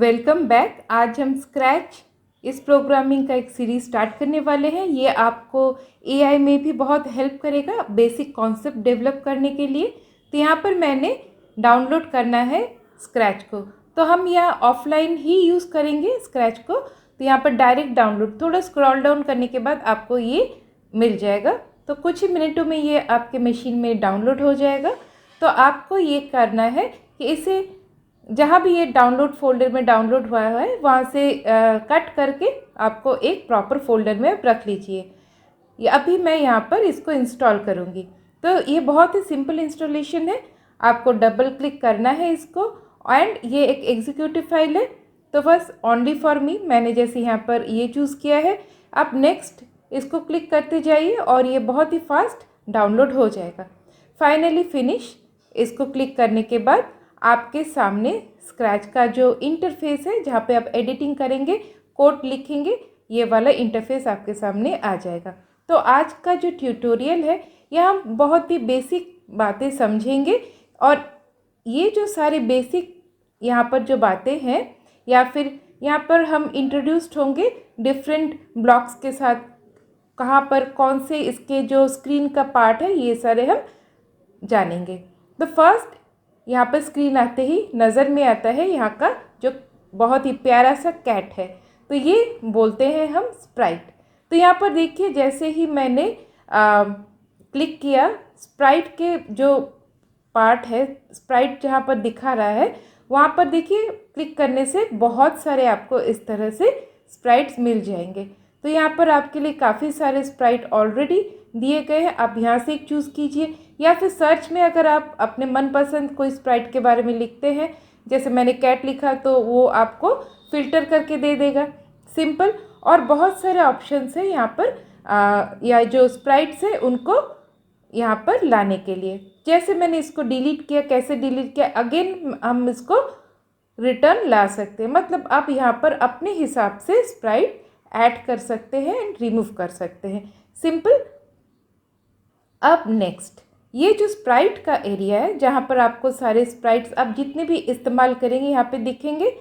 Welcome back. आज हम scratch इस प्रोग्रामिंग का एक सीरीज़ स्टार्ट करने वाले हैं। ये आपको एआई में भी बहुत हेल्प करेगा बेसिक कॉन्सेप्ट डेवलप करने के लिए। तो यहाँ पर मैंने डाउनलोड करना है स्क्रैच को, तो हम यहाँ ऑफलाइन ही यूज़ करेंगे स्क्रैच को। तो यहाँ पर डायरेक्ट डाउनलोड, थोड़ा स्क्रॉल डाउन करने के बाद आपको ये मिल जाएगा। तो कुछ ही मिनटों में ये आपके मशीन में डाउनलोड हो जाएगा। तो आपको ये करना है कि इसे जहाँ भी ये डाउनलोड फोल्डर में डाउनलोड हुआ है वहाँ से कट करके आपको एक प्रॉपर फोल्डर में रख लीजिए। ये अभी मैं यहाँ पर इसको इंस्टॉल करूँगी। तो ये बहुत ही सिंपल इंस्टॉलेशन है। आपको डबल क्लिक करना है इसको, एंड ये एक एग्जीक्यूटिव फाइल है, तो बस ओनली फॉर मी मैंने जैसे यहाँ पर ये चूज़ किया है। आप नेक्स्ट इसको क्लिक करते जाइए और ये बहुत ही फास्ट डाउनलोड हो जाएगा। फाइनली फिनिश इसको क्लिक करने के बाद आपके सामने स्क्रैच का जो इंटरफेस है, जहाँ पे आप एडिटिंग करेंगे, कोड लिखेंगे, ये वाला इंटरफेस आपके सामने आ जाएगा। तो आज का जो ट्यूटोरियल है यहाँ हम बहुत ही बेसिक बातें समझेंगे, और ये जो सारे बेसिक यहाँ पर जो बातें हैं, या फिर यहाँ पर हम इंट्रोड्यूस्ड होंगे डिफरेंट ब्लॉक्स के साथ, कहाँ पर कौन से इसके जो स्क्रीन का पार्ट है, ये सारे हम जानेंगे। तो फर्स्ट यहाँ पर स्क्रीन आते ही नज़र में आता है यहाँ का जो बहुत ही प्यारा सा कैट है, तो ये बोलते हैं हम स्प्राइट। तो यहाँ पर देखिए, जैसे ही मैंने क्लिक किया, स्प्राइट के जो पार्ट है, स्प्राइट जहाँ पर दिखा रहा है वहाँ पर देखिए क्लिक करने से बहुत सारे आपको इस तरह से स्प्राइट्स मिल जाएंगे। तो यहाँ पर आपके लिए काफ़ी सारे स्प्राइट ऑलरेडी दिए गए हैं। आप यहाँ से एक चूज़ कीजिए, या फिर सर्च में अगर आप अपने मनपसंद कोई स्प्राइट के बारे में लिखते हैं, जैसे मैंने कैट लिखा, तो वो आपको फ़िल्टर करके दे देगा। सिंपल, और बहुत सारे ऑप्शंस हैं यहाँ पर या जो स्प्राइट्स है उनको यहाँ पर लाने के लिए। जैसे मैंने इसको डिलीट किया, कैसे डिलीट किया, अगेन हम इसको रिटर्न ला सकते हैं। मतलब आप यहाँ पर अपने हिसाब से स्प्राइट ऐड कर सकते हैं एंड रिमूव कर सकते हैं। सिंपल। अब नेक्स्ट, ये जो स्प्राइट का एरिया है, जहाँ पर आपको सारे स्प्राइट्स आप जितने भी इस्तेमाल करेंगे यहाँ पे दिखेंगे।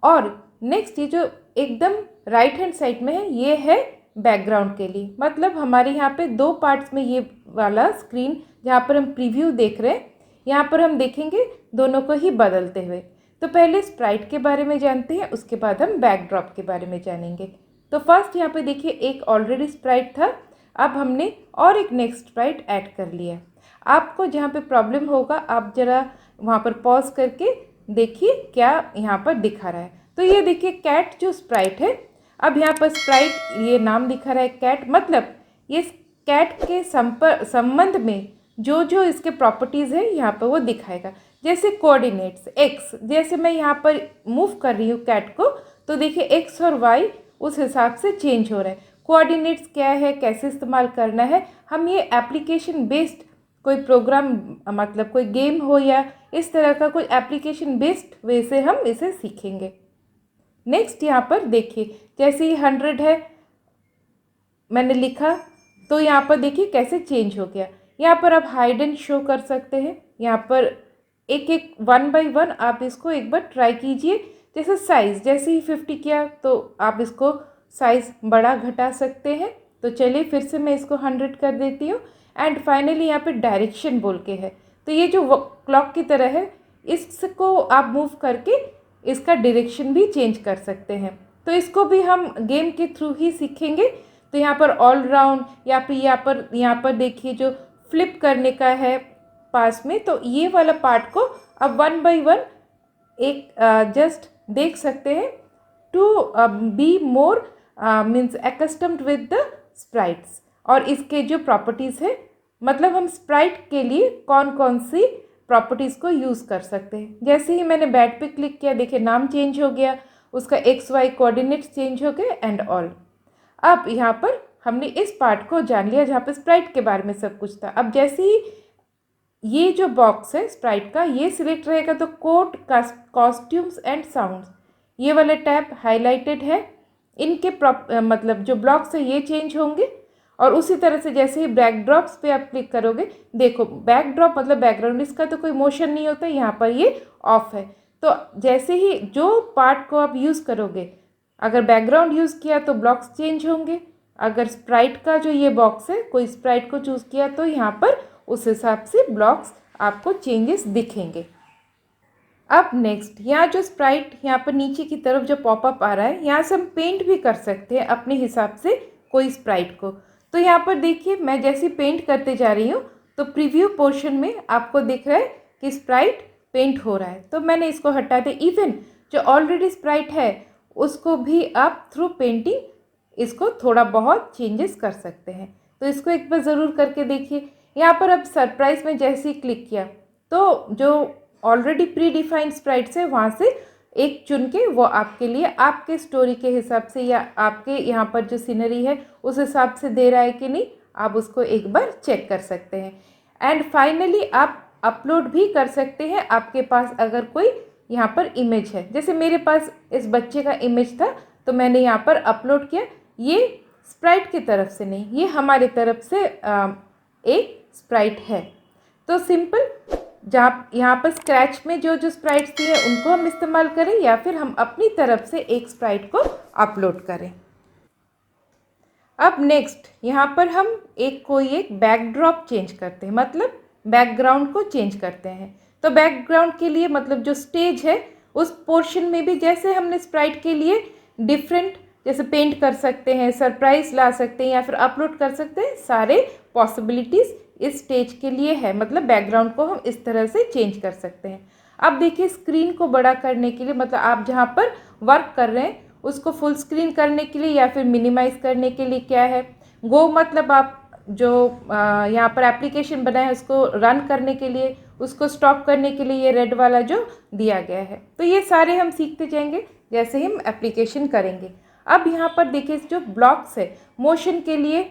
और नेक्स्ट, ये जो एकदम राइट हैंड साइड में है, ये है बैकग्राउंड के लिए। मतलब हमारे यहाँ पे दो पार्ट्स में ये वाला स्क्रीन जहाँ पर हम प्रीव्यू देख रहे हैं, यहाँ पर हम देखेंगे दोनों को ही बदलते हुए। तो पहले स्प्राइट के बारे में जानते हैं, उसके बाद हम बैकड्रॉप के बारे में जानेंगे। तो फर्स्ट यहाँ पे देखिए, एक ऑलरेडी स्प्राइट था, अब हमने और एक नेक्स्ट स्प्राइट ऐड कर लिया। आपको जहाँ पे प्रॉब्लम होगा, आप ज़रा वहाँ पर पॉज करके देखिए क्या यहाँ पर दिखा रहा है। तो ये देखिए कैट जो स्प्राइट है, अब यहाँ पर स्प्राइट ये नाम दिखा रहा है कैट, मतलब ये कैट के संबंध में जो जो इसके प्रॉपर्टीज़ है यहाँ पर वो दिखाएगा। जैसे कोऑर्डिनेट्स एक्स, जैसे मैं यहाँ पर मूव कर रही हूँ कैट को, तो देखिए एक्स और वाई उस हिसाब से चेंज हो रहा है। कोऑर्डिनेट्स क्या है, कैसे इस्तेमाल करना है, हम ये एप्लीकेशन बेस्ड कोई प्रोग्राम, मतलब कोई गेम हो या इस तरह का कोई एप्लीकेशन बेस्ड वे से हम इसे सीखेंगे। नेक्स्ट यहाँ पर देखिए, जैसे ही 100 है मैंने लिखा, तो यहाँ पर देखिए कैसे चेंज हो गया। यहाँ पर आप हाइड एंड शो कर सकते हैं। यहाँ पर एक एक 1 बाय 1 आप इसको एक बार ट्राई कीजिए। जैसे साइज़, जैसे ही 50 किया तो आप इसको साइज़ बड़ा घटा सकते हैं। तो चलिए फिर से मैं इसको 100 कर देती हूँ। एंड फाइनली यहाँ पे डायरेक्शन बोल के है, तो ये जो क्लॉक की तरह है, इसको आप मूव करके इसका डायरेक्शन भी चेंज कर सकते हैं। तो इसको भी हम गेम के थ्रू ही सीखेंगे। तो यहाँ पर ऑल राउंड, या फिर यहाँ पर देखिए जो फ्लिप करने का है पास में, तो ये वाला पार्ट को अब 1 बाय 1 एक जस्ट देख सकते हैं to be more means extended with the sprites. और इसके जो प्रॉपर्टीज़ है, मतलब हम स्प्राइट के लिए कौन कौन सी प्रॉपर्टीज़ को यूज़ कर सकते हैं। जैसे ही मैंने बैट पे क्लिक किया, देखिए नाम चेंज हो गया, उसका एक्स वाई कोऑर्डिनेट्स चेंज हो गए एंड ऑल। अब यहाँ पर हमने इस पार्ट को जान लिया जहाँ पे स्प्राइट के बारे में सब कुछ था। अब जैसे ही ये जो बॉक्स है स्प्राइट का, ये सिलेक्ट रहेगा, तो कोड, कॉस्ट्यूम्स एंड साउंड्स, ये वाला टैब हाईलाइटेड है। इनके मतलब जो ब्लॉक्स है ये चेंज होंगे। और उसी तरह से जैसे ही बैकड्रॉप्स पे आप क्लिक करोगे, देखो बैकड्रॉप मतलब बैकग्राउंड, इसका तो कोई मोशन नहीं होता, यहाँ पर ये ऑफ है। तो जैसे ही जो पार्ट को आप यूज़ करोगे, अगर बैकग्राउंड यूज़ किया तो ब्लॉक्स चेंज होंगे, अगर स्प्राइट का जो ये बॉक्स है कोई स्प्राइट को चूज़ किया तो यहाँ पर उस हिसाब से ब्लॉक्स आपको चेंजेस दिखेंगे। अब नेक्स्ट, यहाँ जो स्प्राइट यहाँ पर नीचे की तरफ जो पॉपअप आ रहा है, यहाँ से हम पेंट भी कर सकते हैं अपने हिसाब से कोई स्प्राइट को। तो यहाँ पर देखिए मैं जैसे पेंट करते जा रही हूँ तो प्रीव्यू पोर्शन में आपको दिख रहा है कि स्प्राइट पेंट हो रहा है। तो मैंने इसको हटा दिया। इवन जो ऑलरेडी स्प्राइट है उसको भी आप थ्रू पेंटिंग इसको थोड़ा बहुत चेंजेस कर सकते हैं। तो इसको एक बार ज़रूर करके देखिए। यहाँ पर अब सरप्राइज में जैसे ही क्लिक किया तो जो ऑलरेडी प्री डिफाइंड स्प्राइट्स है वहाँ से एक चुन के वो आपके लिए आपके स्टोरी के हिसाब से या आपके यहाँ पर जो सीनरी है उस हिसाब से दे रहा है कि नहीं, आप उसको एक बार चेक कर सकते हैं। एंड फाइनली आप अपलोड भी कर सकते हैं आपके पास अगर कोई यहाँ पर इमेज है। जैसे मेरे पास इस बच्चे का इमेज था तो मैंने यहाँ पर अपलोड किया। ये स्प्राइट की तरफ से नहीं, ये हमारे तरफ से एक स्प्राइट है। तो सिंपल, जहाँ यहाँ पर स्क्रैच में जो जो स्प्राइट्स दिए हैं उनको हम इस्तेमाल करें या फिर हम अपनी तरफ से एक स्प्राइट को अपलोड करें। अब नेक्स्ट यहाँ पर हम कोई एक बैकड्रॉप चेंज करते हैं, मतलब बैकग्राउंड को चेंज करते हैं। तो बैकग्राउंड के लिए मतलब जो स्टेज है उस पोर्शन में भी जैसे हमने स्प्राइट के लिए डिफरेंट जैसे पेंट कर सकते हैं, सरप्राइज ला सकते हैं या फिर अपलोड कर सकते हैं, सारे पॉसिबिलिटीज़ इस स्टेज के लिए है। मतलब बैकग्राउंड को हम इस तरह से चेंज कर सकते हैं। अब देखिए स्क्रीन को बड़ा करने के लिए, मतलब आप जहाँ पर वर्क कर रहे हैं उसको फुल स्क्रीन करने के लिए या फिर मिनिमाइज़ करने के लिए क्या है, गो मतलब आप जो यहाँ पर एप्लीकेशन बनाए है उसको रन करने के लिए, उसको स्टॉप करने के लिए ये रेड वाला जो दिया गया है। तो ये सारे हम सीखते जाएंगे जैसे ही हम एप्लीकेशन करेंगे। अब यहाँ पर देखिए जो ब्लॉक्स है, मोशन के लिए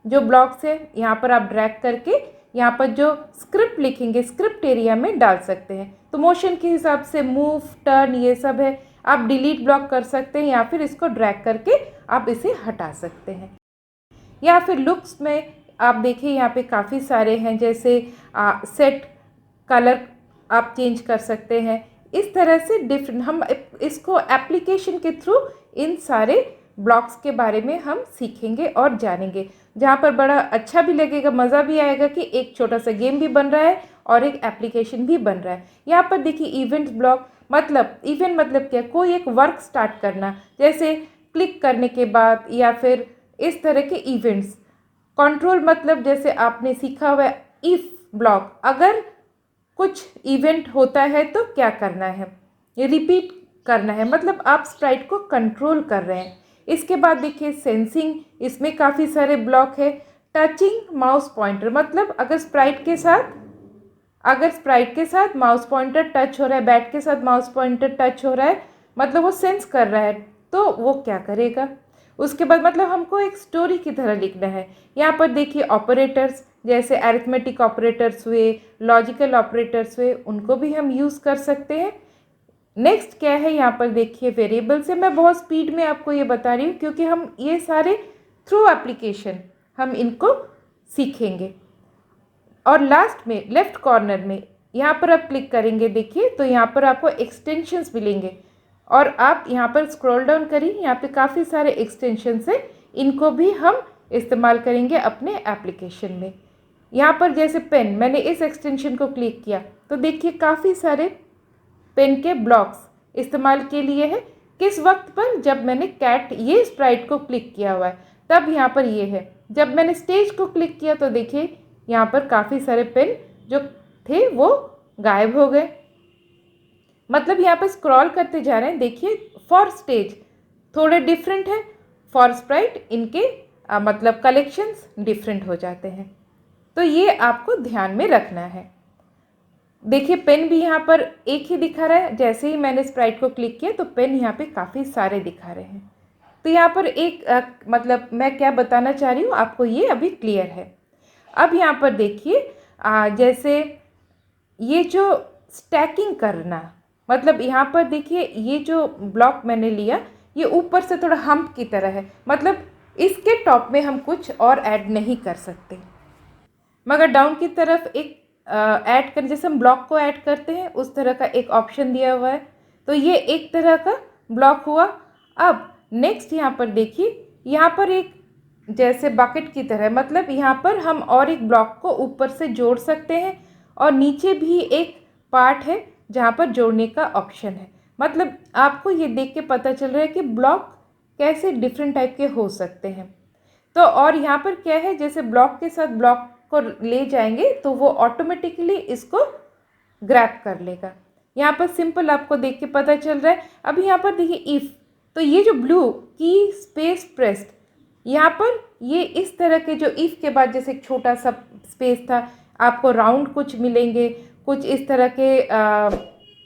जो ब्लॉक्स है यहाँ पर आप ड्रैग करके यहाँ पर जो स्क्रिप्ट लिखेंगे स्क्रिप्ट एरिया में डाल सकते हैं। तो मोशन के हिसाब से मूव, टर्न ये सब है। आप डिलीट ब्लॉक कर सकते हैं या फिर इसको ड्रैग करके आप इसे हटा सकते हैं। या फिर लुक्स में आप देखिए यहाँ पे काफ़ी सारे हैं, जैसे सेट कलर आप चेंज कर सकते हैं। इस तरह से डिफरेंट हम इसको एप्लीकेशन के थ्रू इन सारे ब्लॉक्स के बारे में हम सीखेंगे और जानेंगे, जहाँ पर बड़ा अच्छा भी लगेगा, मज़ा भी आएगा कि एक छोटा सा गेम भी बन रहा है और एक एप्लीकेशन भी बन रहा है। यहाँ पर देखिए इवेंट्स ब्लॉक, मतलब इवेंट मतलब क्या, कोई एक वर्क स्टार्ट करना, जैसे क्लिक करने के बाद या फिर इस तरह के इवेंट्स। कंट्रोल मतलब जैसे आपने सीखा हुआ है इफ़ ब्लॉक, अगर कुछ इवेंट होता है तो क्या करना है, ये रिपीट करना है, मतलब आप स्प्राइट को कंट्रोल कर रहे हैं। इसके बाद देखिए सेंसिंग, इसमें काफ़ी सारे ब्लॉक है। टचिंग माउस पॉइंटर, मतलब अगर स्प्राइट के साथ माउस पॉइंटर टच हो रहा है, बैट के साथ माउस पॉइंटर टच हो रहा है, मतलब वो सेंस कर रहा है तो वो क्या करेगा। उसके बाद मतलब हमको एक स्टोरी की तरह लिखना है। यहाँ पर देखिए ऑपरेटर्स, जैसे अरिथमेटिक ऑपरेटर्स हुए, लॉजिकल ऑपरेटर्स हुए, उनको भी हम यूज़ कर सकते हैं। नेक्स्ट क्या है, यहाँ पर देखिए वेरिएबल्स है। मैं बहुत स्पीड में आपको ये बता रही हूँ क्योंकि हम ये सारे थ्रू एप्लीकेशन हम इनको सीखेंगे। और लास्ट में लेफ्ट कॉर्नर में यहाँ पर आप क्लिक करेंगे, देखिए तो यहाँ पर आपको एक्सटेंशंस मिलेंगे और आप यहाँ पर स्क्रॉल डाउन करिए, यहाँ पे काफ़ी सारे एक्सटेंशंस हैं, इनको भी हम इस्तेमाल करेंगे अपने एप्लीकेशन में। यहाँ पर जैसे पेन, मैंने इस एक्सटेंशन को क्लिक किया तो देखिए काफ़ी सारे पेन के ब्लॉक्स इस्तेमाल के लिए है। किस वक्त पर, जब मैंने कैट ये स्प्राइट को क्लिक किया हुआ है तब यहाँ पर ये है। जब मैंने स्टेज को क्लिक किया तो देखिए यहाँ पर काफ़ी सारे पेन जो थे वो गायब हो गए। मतलब यहाँ पर स्क्रॉल करते जा रहे हैं, देखिए फॉर स्टेज थोड़े डिफरेंट है, फॉर स्प्राइट इनके मतलब कलेक्शंस डिफरेंट हो जाते हैं। तो ये आपको ध्यान में रखना है। देखिए पेन भी यहाँ पर एक ही दिखा रहा है, जैसे ही मैंने स्प्राइट को क्लिक किया तो पेन यहाँ पे काफ़ी सारे दिखा रहे हैं। तो यहाँ पर एक मतलब मैं क्या बताना चाह रही हूँ आपको ये अभी क्लियर है। अब यहाँ पर देखिए जैसे ये जो स्टैकिंग करना, मतलब यहाँ पर देखिए ये जो ब्लॉक मैंने लिया ये ऊपर से थोड़ा हम्प की तरह है, मतलब इसके टॉप में हम कुछ और ऐड नहीं कर सकते, मगर डाउन की तरफ एक ऐड कर, जैसे हम ब्लॉक को ऐड करते हैं उस तरह का एक ऑप्शन दिया हुआ है। तो ये एक तरह का ब्लॉक हुआ। अब नेक्स्ट यहाँ पर देखिए, यहाँ पर एक जैसे बकेट की तरह, मतलब यहाँ पर हम और एक ब्लॉक को ऊपर से जोड़ सकते हैं और नीचे भी एक पार्ट है जहाँ पर जोड़ने का ऑप्शन है। मतलब आपको ये देख के पता चल रहा है कि ब्लॉक कैसे डिफरेंट टाइप के हो सकते हैं। तो और यहाँ पर क्या है, जैसे ब्लॉक के साथ ब्लॉक को ले जाएंगे तो वो ऑटोमेटिकली इसको ग्रैब कर लेगा। यहाँ पर सिंपल आपको देख के पता चल रहा है। अभी यहाँ पर देखिए इफ़, तो ये जो ब्लू की स्पेस प्रेस्ड, यहाँ पर ये इस तरह के जो इफ़ के बाद जैसे एक छोटा सा स्पेस था, आपको राउंड कुछ मिलेंगे, कुछ इस तरह के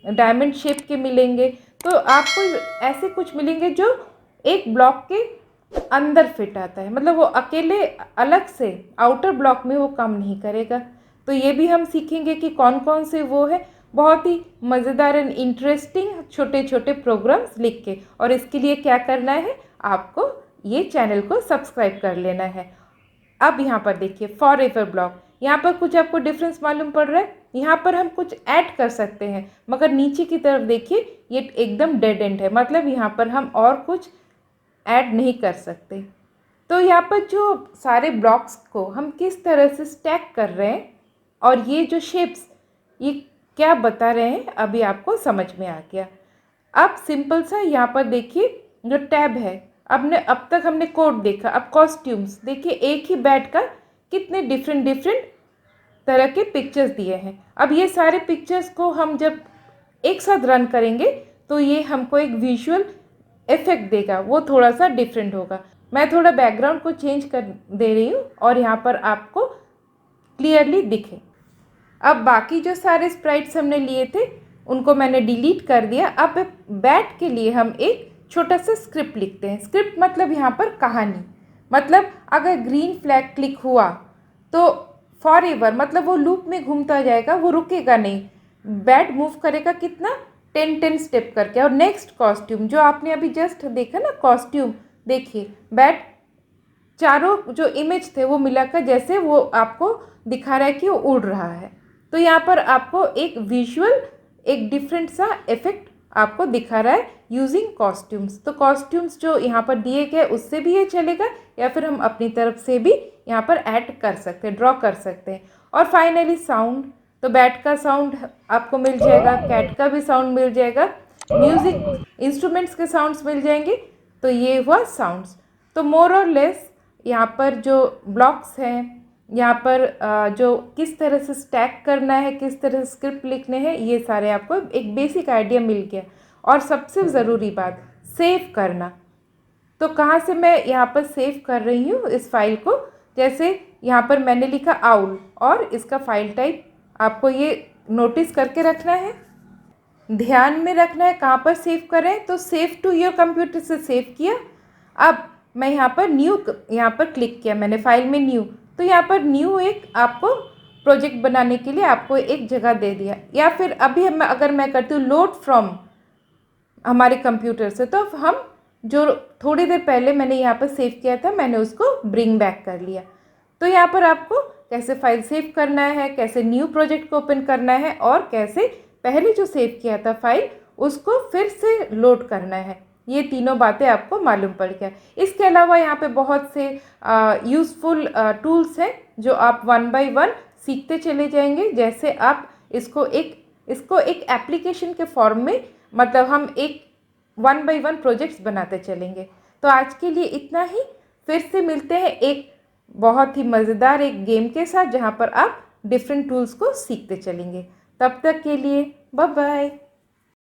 डायमंड शेप के मिलेंगे। तो आपको ऐसे कुछ मिलेंगे जो एक ब्लॉक के अंदर फिट आता है, मतलब वो अकेले अलग से आउटर ब्लॉक में वो काम नहीं करेगा। तो ये भी हम सीखेंगे कि कौन कौन से वो है। बहुत ही मज़ेदार एंड इंटरेस्टिंग छोटे छोटे प्रोग्राम्स लिख के, और इसके लिए क्या करना है, आपको ये चैनल को सब्सक्राइब कर लेना है। अब यहाँ पर देखिए फॉरएवर ब्लॉक, यहाँ पर कुछ आपको डिफरेंस मालूम पड़ रहा है। यहाँ पर हम कुछ ऐड कर सकते हैं, मगर नीचे की तरफ देखिए ये एकदम डेड एंड है, मतलब यहाँ पर हम और कुछ ऐड नहीं कर सकते। तो यहाँ पर जो सारे ब्लॉक्स को हम किस तरह से स्टैक कर रहे हैं और ये जो शेप्स ये क्या बता रहे हैं, अभी आपको समझ में आ गया। अब सिंपल सा यहाँ पर देखिए जो टैब है, अब तक हमने कोड देखा, अब कॉस्ट्यूम्स देखिए, एक ही बैट का कितने डिफरेंट तरह के पिक्चर्स दिए हैं। अब ये सारे पिक्चर्स को हम जब एक साथ रन करेंगे तो ये हमको एक विजुअल इफेक्ट देगा, वो थोड़ा सा डिफरेंट होगा। मैं थोड़ा बैकग्राउंड को चेंज कर दे रही हूँ और यहाँ पर आपको क्लियरली दिखे। अब बाकी जो सारे स्प्राइट्स हमने लिए थे उनको मैंने डिलीट कर दिया। अब बैट के लिए हम एक छोटा सा स्क्रिप्ट लिखते हैं। स्क्रिप्ट मतलब यहाँ पर कहानी, मतलब अगर ग्रीन फ्लैग क्लिक हुआ तो फॉरएवर, मतलब वो लूप में घूमता जाएगा, वो रुकेगा नहीं। बैट मूव करेगा कितना, 10 स्टेप करके। और नेक्स्ट कॉस्ट्यूम जो आपने अभी जस्ट देखा ना, कॉस्ट्यूम देखिए, बैट चारों जो इमेज थे वो मिलाकर जैसे वो आपको दिखा रहा है कि वो उड़ रहा है। तो यहाँ पर आपको एक विजुअल एक डिफरेंट सा इफेक्ट आपको दिखा रहा है यूजिंग कॉस्ट्यूम्स। तो कॉस्ट्यूम्स जो यहाँ पर दिए गए उससे भी ये चलेगा, या फिर हम अपनी तरफ से भी यहाँ पर ऐड कर सकते हैं, ड्रॉ कर सकते हैं। और फाइनली साउंड, तो बैट का साउंड आपको मिल जाएगा, कैट का भी साउंड मिल जाएगा, म्यूज़िक इंस्ट्रूमेंट्स के साउंड्स मिल जाएंगे। तो ये हुआ साउंड्स। तो मोर और लेस यहाँ पर जो ब्लॉक्स हैं, यहाँ पर जो किस तरह से स्टैक करना है, किस तरह से स्क्रिप्ट लिखने हैं, ये सारे आपको एक बेसिक आइडिया मिल गया। और सबसे ज़रूरी बात, सेव करना। तो कहाँ से मैं यहाँ पर सेव कर रही हूँ इस फाइल को, जैसे यहाँ पर मैंने लिखा आउल और इसका फाइल टाइप आपको ये नोटिस करके रखना है, ध्यान में रखना है कहाँ पर सेव करें। तो सेव टू योर कंप्यूटर से सेव किया। अब मैं यहाँ पर न्यू, यहाँ पर क्लिक किया मैंने फाइल में न्यू, तो यहाँ पर न्यू एक आपको प्रोजेक्ट बनाने के लिए आपको एक जगह दे दिया। या फिर अभी अगर मैं करती हूँ लोड फ्रॉम हमारे कंप्यूटर से, तो हम जो थोड़ी देर पहले मैंने यहाँ पर सेव किया था मैंने उसको ब्रिंग बैक कर लिया। तो यहाँ पर आपको कैसे फाइल सेव करना है, कैसे न्यू प्रोजेक्ट को ओपन करना है, और कैसे पहले जो सेव किया था फाइल उसको फिर से लोड करना है, ये तीनों बातें आपको मालूम पड़ गया। इसके अलावा यहाँ पे बहुत से यूज़फुल टूल्स हैं जो आप 1 बाय 1 सीखते चले जाएंगे। जैसे आप इसको एक एप्लीकेशन के फॉर्म में, मतलब हम एक 1 बाय 1 प्रोजेक्ट्स बनाते चलेंगे। तो आज के लिए इतना ही, फिर से मिलते हैं एक बहुत ही मज़ेदार एक गेम के साथ जहाँ पर आप डिफरेंट टूल्स को सीखते चलेंगे। तब तक के लिए बाय बाय।